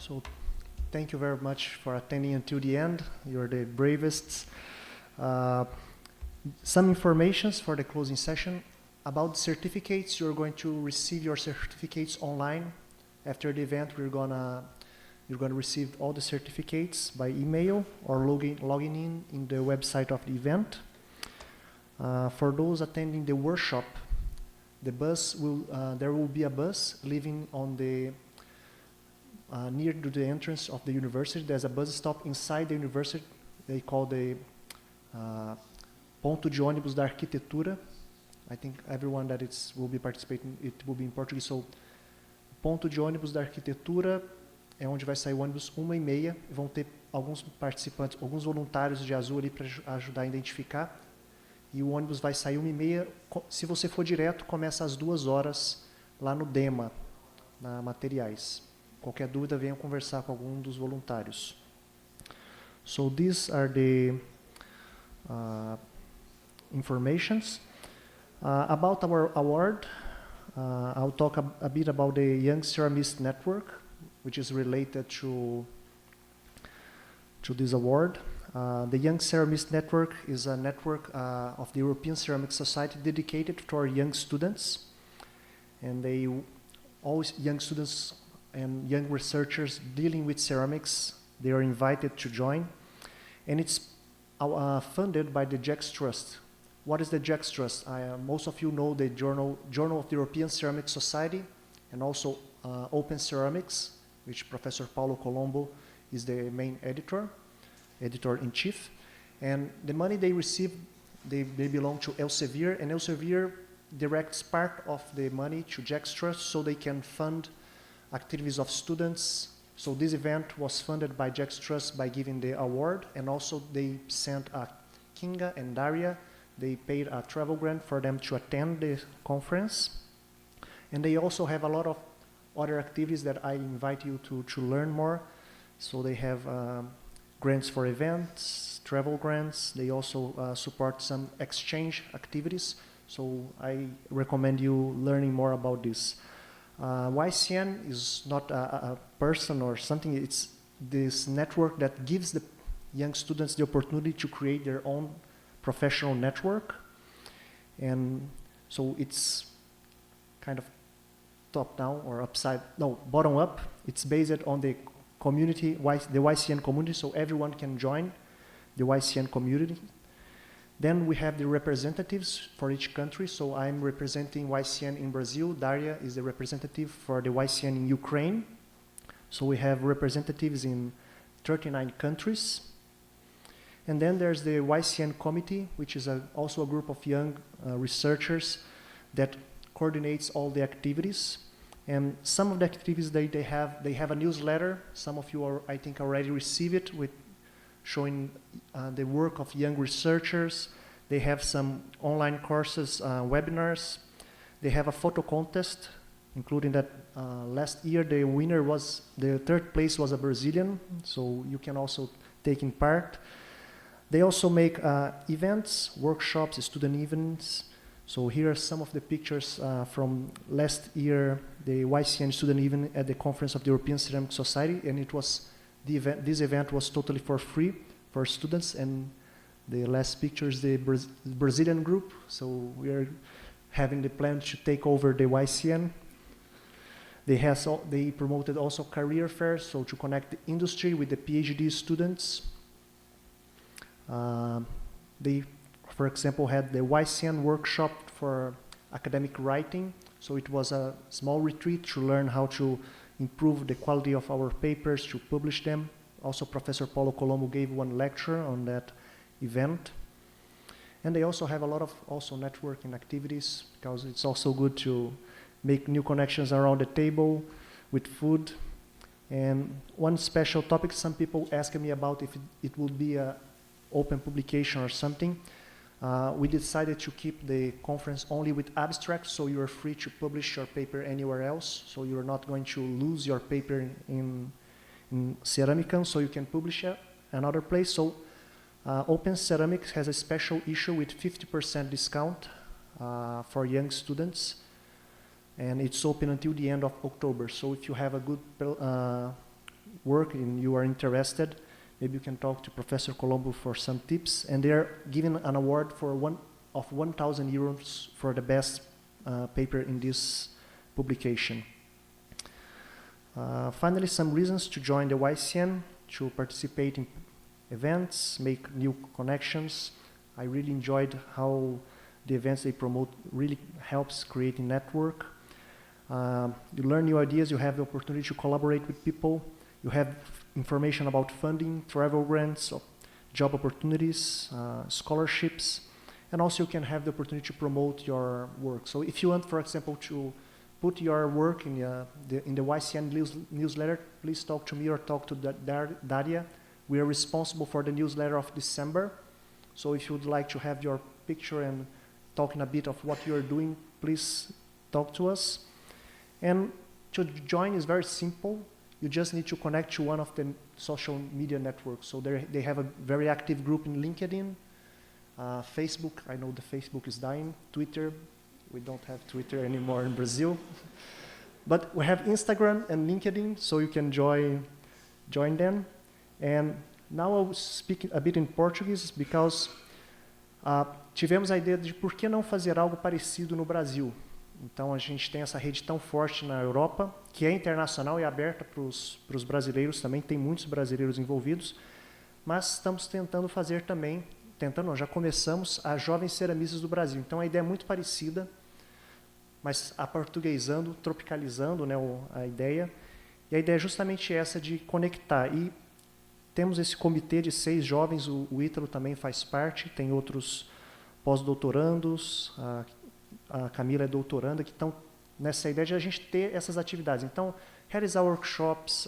So thank you very much for attending until the end. You're the bravest. Some informations for the closing session. About certificates, you're going to receive your certificates online. After the event, you're gonna receive all the certificates by email or logging in the website of the event. For those attending the workshop, the bus will there will be a bus leaving on the near to the entrance of the university. There's a bus stop inside the university. They call the Ponto de Ônibus da Arquitetura. I think everyone that will be participating, it will be in Portuguese. So, Ponto de Ônibus da Arquitetura é onde vai sair o ônibus 1h30. Vão ter alguns participantes, alguns voluntários de azul ali para ajudar a identificar. E o ônibus vai sair 1h30. Se você for direto, começa às 2h lá no DEMA, na Materiais. Qualquer dúvida, venham conversar com algum dos voluntários. So these are the informations. About our award, I'll talk a bit about the Young Ceramist Network, which is related to this award. The Young Ceramist Network is a network of the European Ceramic Society dedicated to our young students. And always young students and young researchers dealing with ceramics, they are invited to join. And it's funded by the JEX Trust. What is the JEX Trust? Most of you know the Journal of the European Ceramic Society and also Open Ceramics, which Professor Paulo Colombo is the main editor-in-chief. And the money they receive, they belong to Elsevier, and Elsevier directs part of the money to JEX Trust so they can fund activities of students. So this event was funded by JEX Trust by giving the award, and also they sent Kinga and Daria. They paid a travel grant for them to attend the conference. And they also have a lot of other activities that I invite you to learn more. So they have grants for events, travel grants. They also support some exchange activities. So I recommend you learning more about this. YCN is not a person or something. It's this network that gives the young students the opportunity to create their own professional network. And so it's kind of top-down or bottom-up. It's based on the community, the YCN community, so everyone can join the YCN community. Then we have the representatives for each country. So I'm representing YCN in Brazil. Daria is the representative for the YCN in Ukraine. So we have representatives in 39 countries. And then there's the YCN committee, which is also a group of young researchers that coordinates all the activities. And some of the activities they have a newsletter. Some of you I think already received it, with showing the work of young researchers. They have some online courses, webinars. They have a photo contest, including that last year the third place was a Brazilian, so you can also take in part. They also make events, workshops, student events. So here are some of the pictures from last year, the YCN student event at the Conference of the European Ceramic Society, and this event was totally for free for students. And the last picture is the Brazilian group. So we are having the plan to take over the YCN. They promoted also career fairs, so to connect the industry with the PhD students. They, for example, had the YCN workshop for academic writing. So it was a small retreat to learn how to improve the quality of our papers, to publish them. Also, Professor Paulo Colombo gave one lecture on that event. And they also have a lot of networking activities, because it's also good to make new connections around the table with food. And one special topic some people ask me about, if it would be a open publication or something. We decided to keep the conference only with abstracts, so you are free to publish your paper anywhere else. So you're not going to lose your paper in CeramicAM, so you can publish it another place. So Open Ceramics has a special issue with 50% discount for young students, and it's open until the end of October. So if you have a good work and you are interested, maybe you can talk to Professor Colombo for some tips. And they're giving an award for 1,000 euros for the best paper in this publication. Finally, some reasons to join the YCN: to participate in events, make new connections. I really enjoyed how the events they promote really helps creating network. You learn new ideas, you have the opportunity to collaborate with people, you have information about funding, travel grants, job opportunities, scholarships, and also you can have the opportunity to promote your work. So if you want, for example, to put your work in the YCN newsletter, please talk to me or talk to Daria. We are responsible for the newsletter of December. So if you would like to have your picture and talking a bit of what you're doing, please talk to us. And to join is very simple. You just need to connect to one of the social media networks. So they have a very active group in LinkedIn, Facebook. I know the Facebook is dying. Twitter, we don't have Twitter anymore in Brazil. But we have Instagram and LinkedIn, so you can join them. And now I'll speak a bit in Portuguese, because tivemos a ideia de por que não fazer algo parecido no Brasil. Então, a gente tem essa rede tão forte na Europa, que é internacional e aberta para os brasileiros também, tem muitos brasileiros envolvidos, mas estamos tentando fazer também, já começamos, a Jovens Ceramistas do Brasil. Então, a ideia é muito parecida, mas aportuguesando, tropicalizando, né, a ideia. E a ideia é justamente essa, de conectar. E temos esse comitê de 6 jovens, o Ítalo também faz parte, tem outros pós-doutorandos, a Camila é doutoranda, que estão nessa ideia de a gente ter essas atividades. Então, realizar workshops,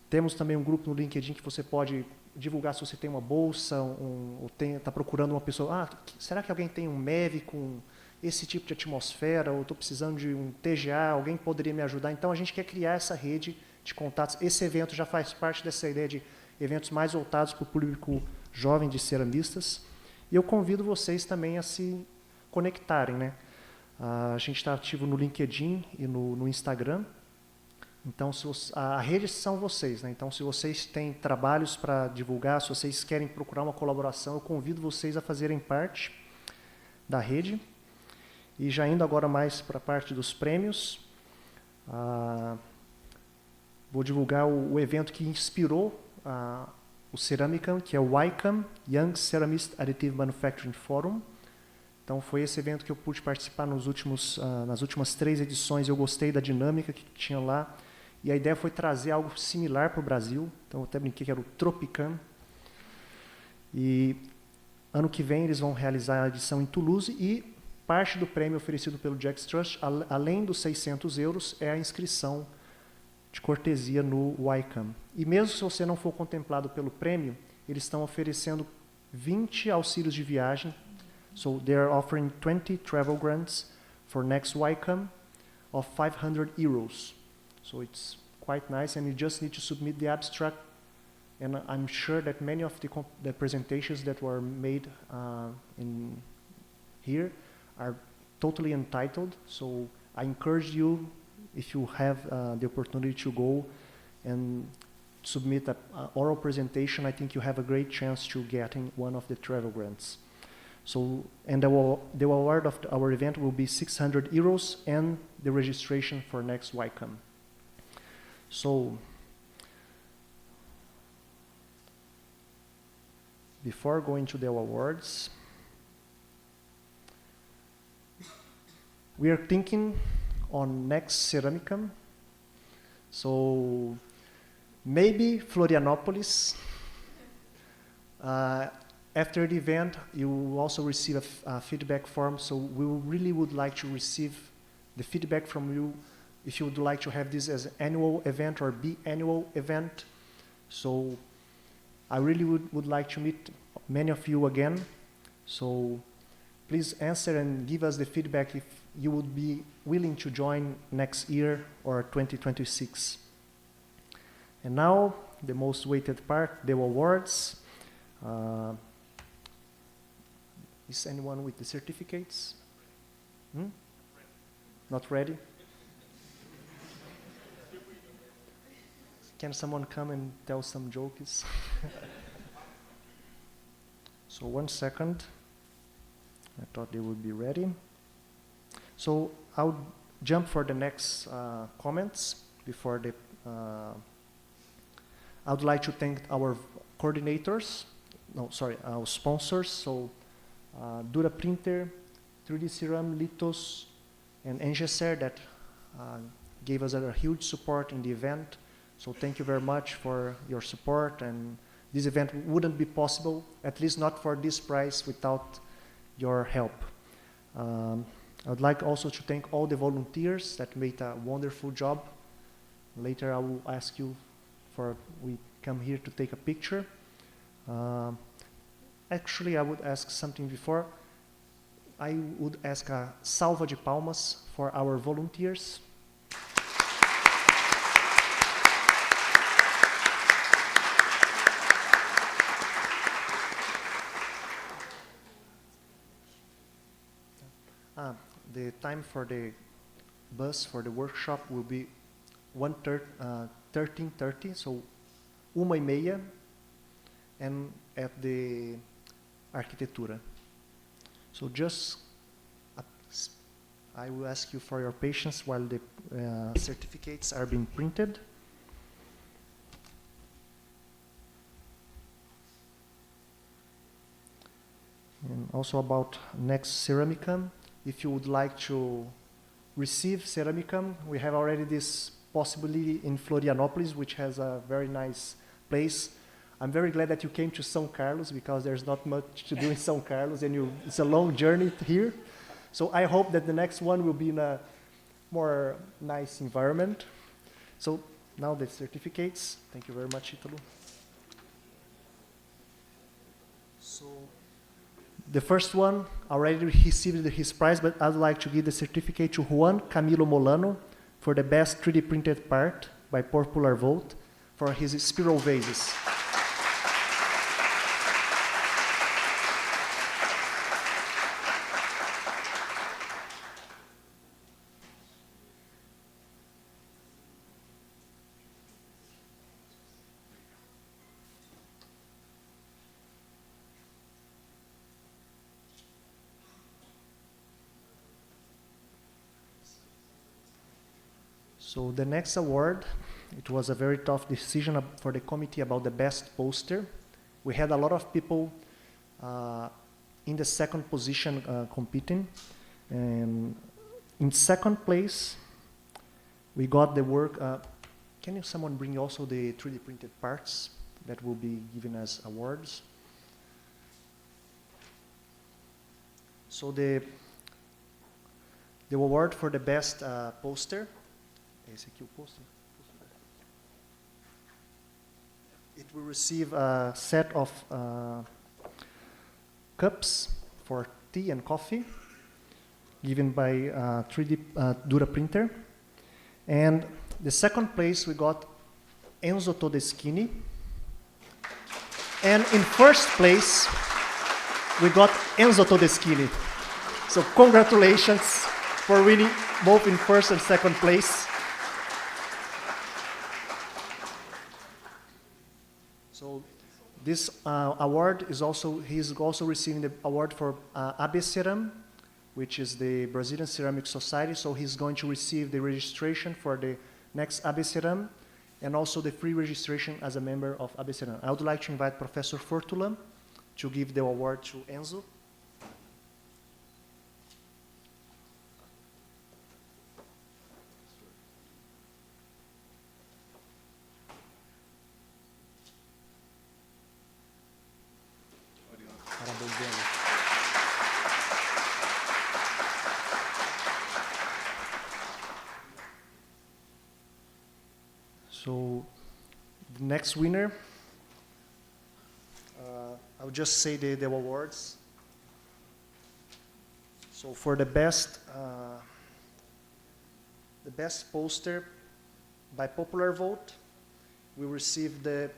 temos também um grupo no LinkedIn que você pode divulgar se você tem uma bolsa, ou está procurando uma pessoa, será que alguém tem um MEV com esse tipo de atmosfera, ou estou precisando de um TGA, alguém poderia me ajudar? Então, a gente quer criar essa rede de contatos. Esse evento já faz parte dessa ideia de eventos mais voltados para o público jovem de ceramistas. E eu convido vocês também a se conectarem, né? A gente está ativo no LinkedIn e no Instagram. Então, a rede são vocês, né? Então, se vocês têm trabalhos para divulgar, se vocês querem procurar uma colaboração, eu convido vocês a fazerem parte da rede. E já indo agora mais para a parte dos prêmios, vou divulgar o evento que inspirou o CeramicAM, que é o YCAM, Young Ceramist Additive Manufacturing Forum. Então, foi esse evento que eu pude participar nas últimas 3 edições. Eu gostei da dinâmica que tinha lá. E a ideia foi trazer algo similar para o Brasil. Então, eu até brinquei que era o Tropicam. E ano que vem eles vão realizar a edição em Toulouse. E parte do prêmio oferecido pelo Jack's Trust, além dos 600 euros, é a inscrição de cortesia no YCAM. E mesmo se você não for contemplado pelo prêmio, eles estão oferecendo 20 auxílios de viagem. So they are offering 20 travel grants for next YCAM of 500 euros. So it's quite nice, and you just need to submit the abstract. And I'm sure that many of the presentations that were made in here are totally entitled. So I encourage you, if you have the opportunity to go and submit an oral presentation, I think you have a great chance to getting one of the travel grants. So, and the award of our event will be 600 euros and the registration for next YCAM. So, before going to the awards, we are thinking on next CeramicAM. So, maybe Florianópolis. After the event, you will also receive a feedback form, so we really would like to receive the feedback from you if you would like to have this as an annual event or biannual event. So I really would like to meet many of you again. So please answer and give us the feedback if you would be willing to join next year or 2026. And now, the most weighted part, the awards. Is anyone with the certificates? Not ready? Can someone come and tell some jokes? So 1 second. I thought they would be ready. So I'll jump for the next comments before the. I would like to thank our coordinators. No, sorry, our sponsors. So Dura Printer, 3D Ceram, Litos, and Encerramento that gave us a huge support in the event. So thank you very much for your support. And this event wouldn't be possible, at least not for this price, without your help. I would like also to thank all the volunteers that made a wonderful job. Later I will ask you for we come here to take a picture. Actually, I would ask something before. I would ask a salva de palmas for our volunteers. The time for the bus for the workshop will be 13:30, so 1:30, and at the Arquitetura. So just, I will ask you for your patience while the certificates are being printed. And also about next CeramicAM, if you would like to receive CeramicAM, we have already this possibility in Florianopolis, which has a very nice place. I'm very glad that you came to São Carlos because there's not much to do in São Carlos and it's a long journey here. So I hope that the next one will be in a more nice environment. So now the certificates. Thank you very much, Italo. So the first one already received his prize, but I'd like to give the certificate to Juan Camilo Molano for the best 3D printed part by popular vote for his spiral vases. So the next award, it was a very tough decision for the committee about the best poster. We had a lot of people in the second position competing. And in second place, we got the work. Can someone bring also the 3D printed parts that will be given as awards? So the award for the best poster. Esse aqui o poster. It will receive a set of cups for tea and coffee, given by 3D Dura Printer. And the second place we got Enzo Todeschini. And in first place, we got Enzo Todeschini. So congratulations for winning both in first and second place. So this award is also, he's also receiving the award for ABCeram, which is the Brazilian Ceramic Society. So he's going to receive the registration for the next ABCeram and also the free registration as a member of ABCeram. I would like to invite Professor Fortula to give the award to Enzo. So the next winner, I'll just say the awards. So for the best poster by popular vote, we received the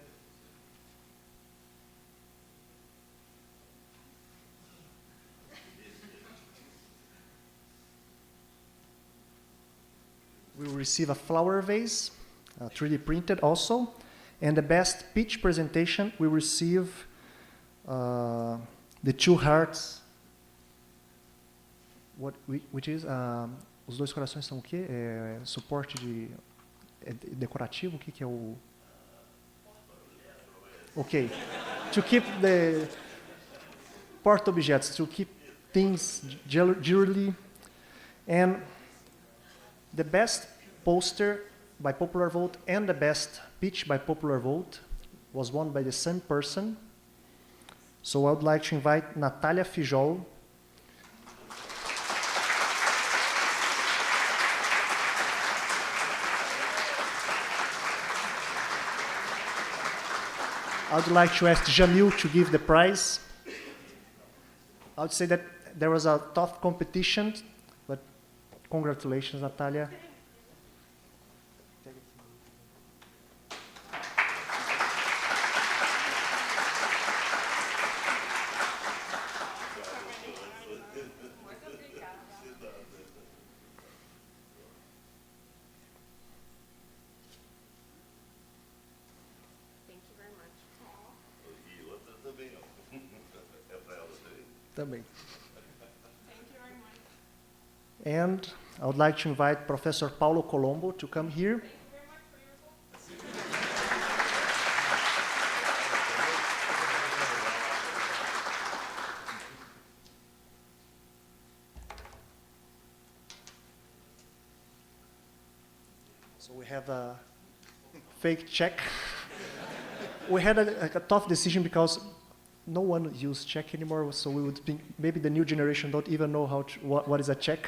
we will receive a flower vase, 3D printed also. And the best pitch presentation will receive the 2 hearts. Which is? Os 2 corações são o quê? Suporte de decorativo? O que é o... Okay. To keep the porta-objetos, to keep things jewelry. And the best poster by popular vote and the best pitch by popular vote was won by the same person. So I would like to invite Natalia Fijol. I would like to ask Jamil to give the prize. I would say that there was a tough competition, but congratulations, Natalia. Também. And I would like to invite Professor Paulo Colombo to come here. So we have a fake check. We had a tough decision because no one uses check anymore, so we would think maybe the new generation don't even know what is a check.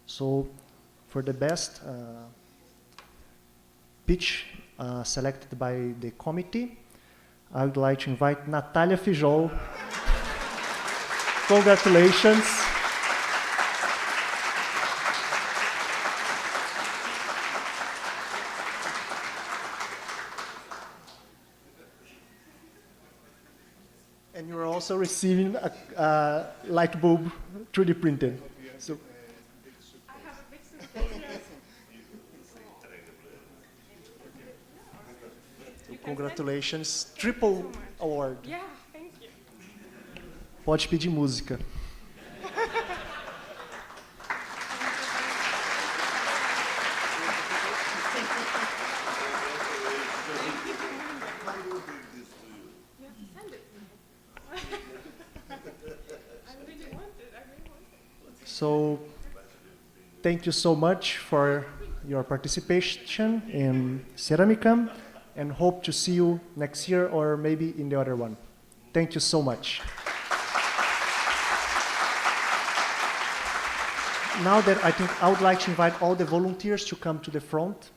So for the best pitch selected by the committee, I would like to invite Natalia Fijol. Congratulations. And you're also receiving a light bulb 3D printed. So, congratulations, triple award. Yeah, thank you. Pode pedir música. So, thank you so much for your participation in CeramicAM, and hope to see you next year or maybe in the other one. Thank you so much. Now that I think I would like to invite all the volunteers to come to the front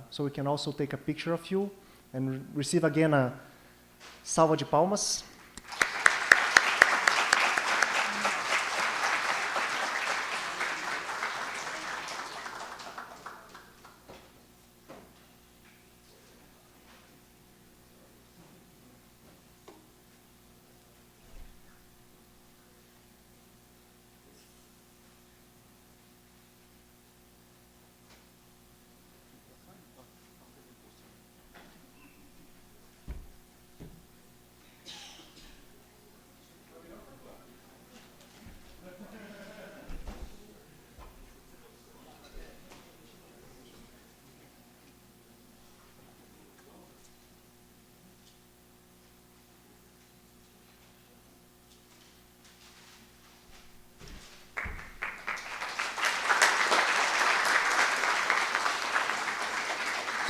so we can also take a picture of you and receive again a salva de palmas.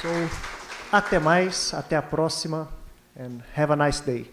So, até mais, até a próxima, and have a nice day.